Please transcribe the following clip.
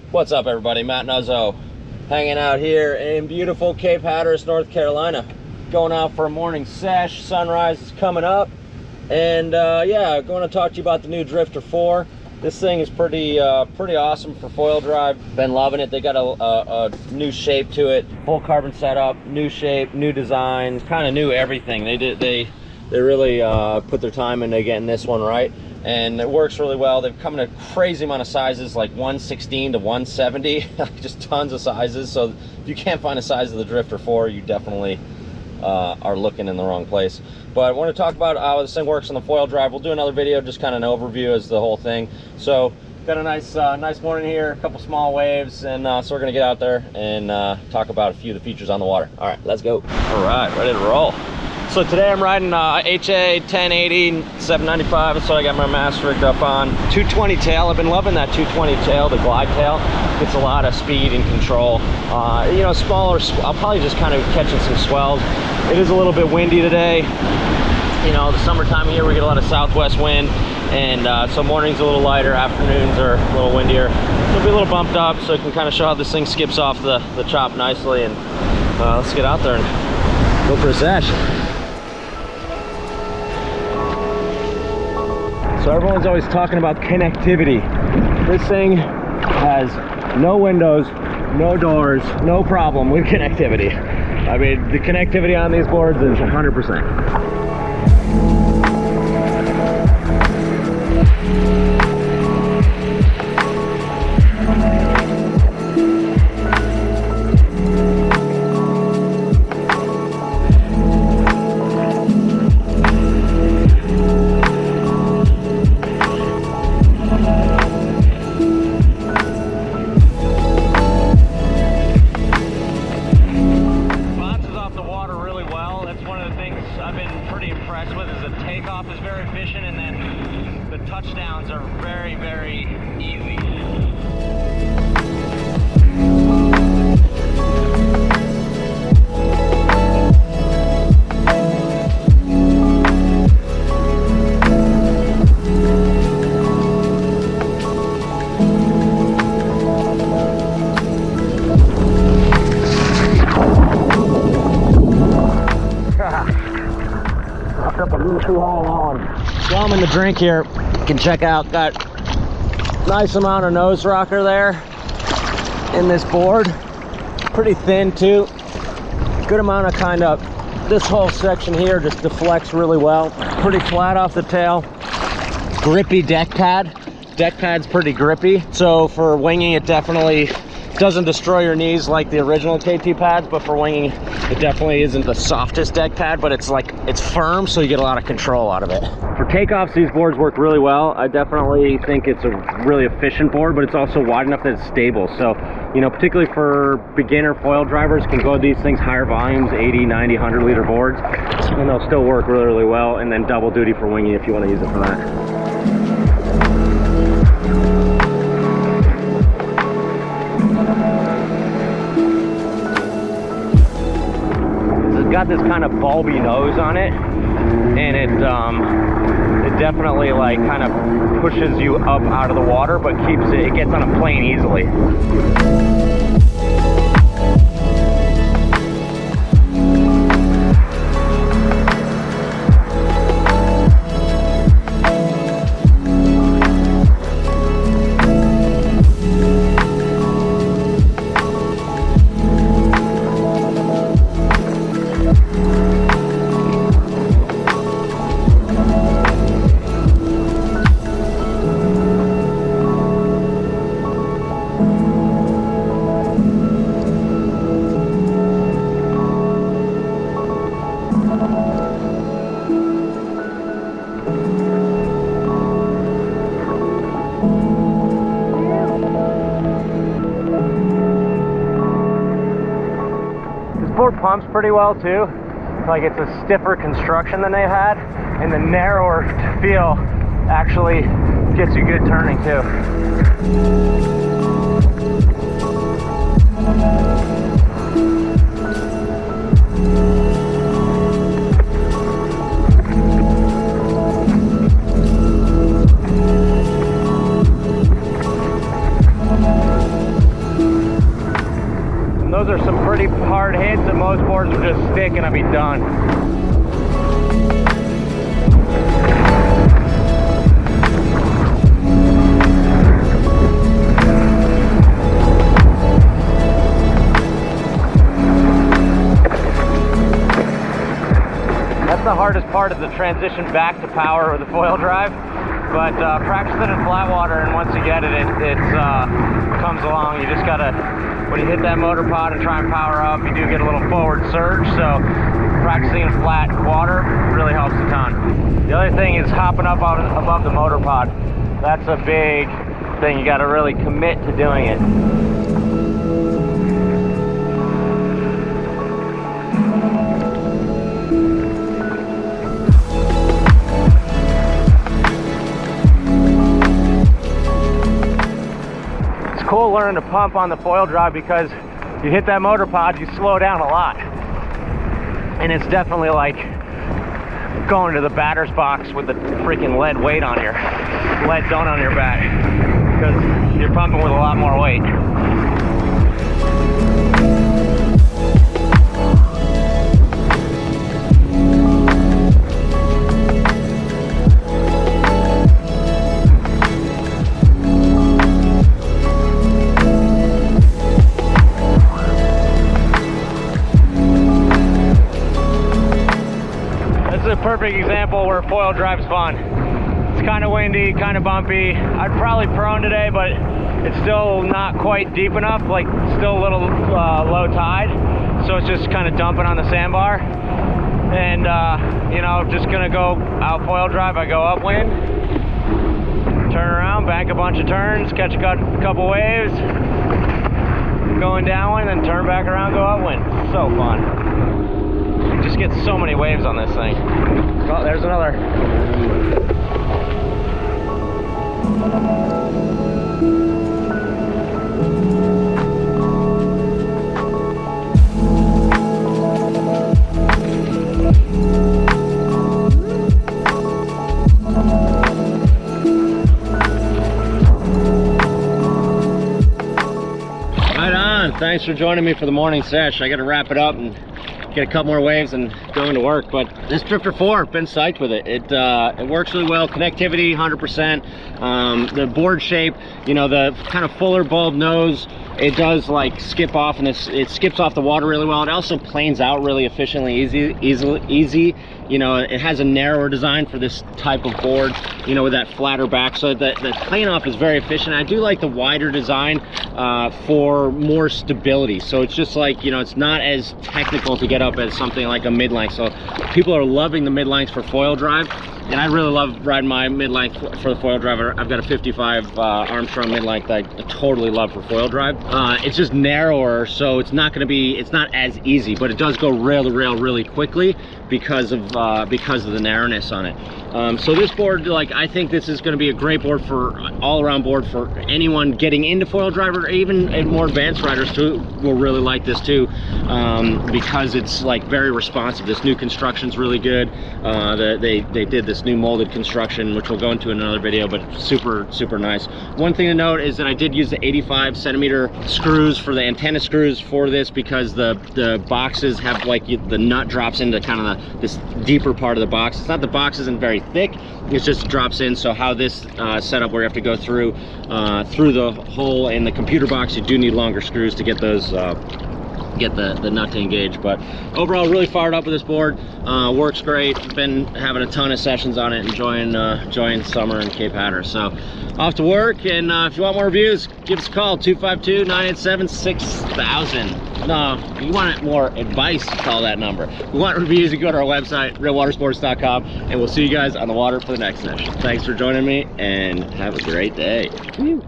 What's up, everybody? Matt Nuzzo, hanging out here in beautiful Cape Hatteras, North Carolina. Going out for a morning sesh. Sunrise is coming up, and yeah, going to talk to you about the new Drifter 4. This thing is pretty awesome for foil drive. Been loving it. They got a new shape to it, full carbon setup, new shape, new design, kind of new everything. They really put their time into getting this one right, and it works really well. They've come in a crazy amount of sizes, like 116 to 170, just tons of sizes. So if you can't find a size of the Drifter 4, you definitely are looking in the wrong place. But I want to talk about how this thing works on the foil drive. We'll do another video, just kind of an overview as the whole thing. So got a nice morning here, a couple small waves, and so we're gonna get out there and talk about a few of the features on the water. All right, let's go. All right, ready to roll. So today I'm riding HA 1080 795. That's what I got my mast rigged up on. 220 tail. I've been loving that 220 tail, the glide tail. Gets a lot of speed and control. You know, smaller. I'll probably just kind of catching some swells. It is a little bit windy today. You know, the summertime here we get a lot of southwest wind, and so mornings a little lighter, afternoons are a little windier. So it'll be a little bumped up, so I can kind of show how this thing skips off the chop nicely. And let's get out there and go for a sesh. So everyone's always talking about connectivity. This thing has no windows, no doors, no problem with connectivity. I mean, the connectivity on these boards is 100%. Touchdowns are very, very easy. Knocked up a little too high on that one. So I'm in the drink here. You can check out, got nice amount of nose rocker there in this board. Pretty thin too. Good amount of kind of, this whole section here just deflects really well. Pretty flat off the tail. Grippy deck pad. Deck pad's pretty grippy. So for winging, it definitely doesn't destroy your knees like the original KT pads, but for winging, it definitely isn't the softest deck pad, but it's like, it's firm, so you get a lot of control out of it. For takeoffs, these boards work really well. I definitely think it's a really efficient board, but it's also wide enough that it's stable. So, you know, particularly for beginner foil drivers, can go these things higher volumes, 80, 90, 100 liter boards, and they'll still work really, really well. And then double duty for winging if you want to use it for that. Got this kind of bulby nose on it, and it definitely like kind of pushes you up out of the water, but it gets on a plane easily. board pumps pretty well too. Like it's a stiffer construction than they've had, and the narrower feel actually gets you good turning too. those are some pretty hard hits, and most boards will just stick and I'll be done. That's the hardest part of the transition back to power with the foil drive, but practice it in flat water, and once you get it, it comes along. You just gotta, when you hit that motor pod and try and power up, you do get a little forward surge, so practicing in flat water really helps a ton. The other thing is hopping up above the motor pod. That's a big thing. You gotta really commit to doing it. Cool learning to pump on the foil drive, because you hit that motor pod, you slow down a lot, and it's definitely like going to the batter's box with the freaking lead weight on your lead donut on your back, because you're pumping with a lot more weight. A perfect example where foil drive's fun. It's kind of windy, kind of bumpy. I'd probably prone today, but it's still not quite deep enough, like still a little low tide, so it's just kind of dumping on the sandbar. And you know, just gonna go out foil drive. I go upwind, turn around, bank a bunch of turns, catch a couple waves, going downwind, then turn back around, go upwind. So fun. Just get so many waves on this thing. Oh, there's another. Right on. Thanks for joining me for the morning sesh. I got to wrap it up and get a couple more waves and going to work. But this Drifter 4, been psyched with it. It works really well. Connectivity 100%. The board shape, you know, the kind of fuller bulb nose, it does like skip off, and it skips off the water really well. It also planes out really efficiently, easy. You know, it has a narrower design for this type of board, you know, with that flatter back, so the plane off is very efficient. I do like the wider design for more stability, so it's just like, you know, it's not as technical to get up as something like a mid-length. So people are loving the mid-lengths for foil drive, and I really love riding my mid-length for the foil drive. I've got a 55 Armstrong mid-length that I totally love for foil drive. It's just narrower, so it's not as easy, but it does go rail to rail really quickly because of the narrowness on it. So this board, like, I think this is going to be a great board for all-around board for anyone getting into foil drive, or even more advanced riders too will really like this too, because it's like very responsive. This new construction's really good. They did this new molded construction, which we'll go into in another video, but super nice. One thing to note is that I did use the 85 centimeter screws for the antenna screws for this, because the boxes have, like, the nut drops into kind of this deeper part of the box. It's not, the box isn't very thick, it just drops in. So how this setup, where you have to go through the hole in the computer box, you do need longer screws to get those get the nut to engage. But overall, really fired up with this board. Works great. Been having a ton of sessions on it, enjoying summer in Cape Hatteras. So off to work, and if you want more reviews, give us a call, 252-987-6000. No, if you want more advice, call that number. If you want reviews, you go to our website, realwatersports.com, and we'll see you guys on the water for the next session. Thanks for joining me, and have a great day. Woo.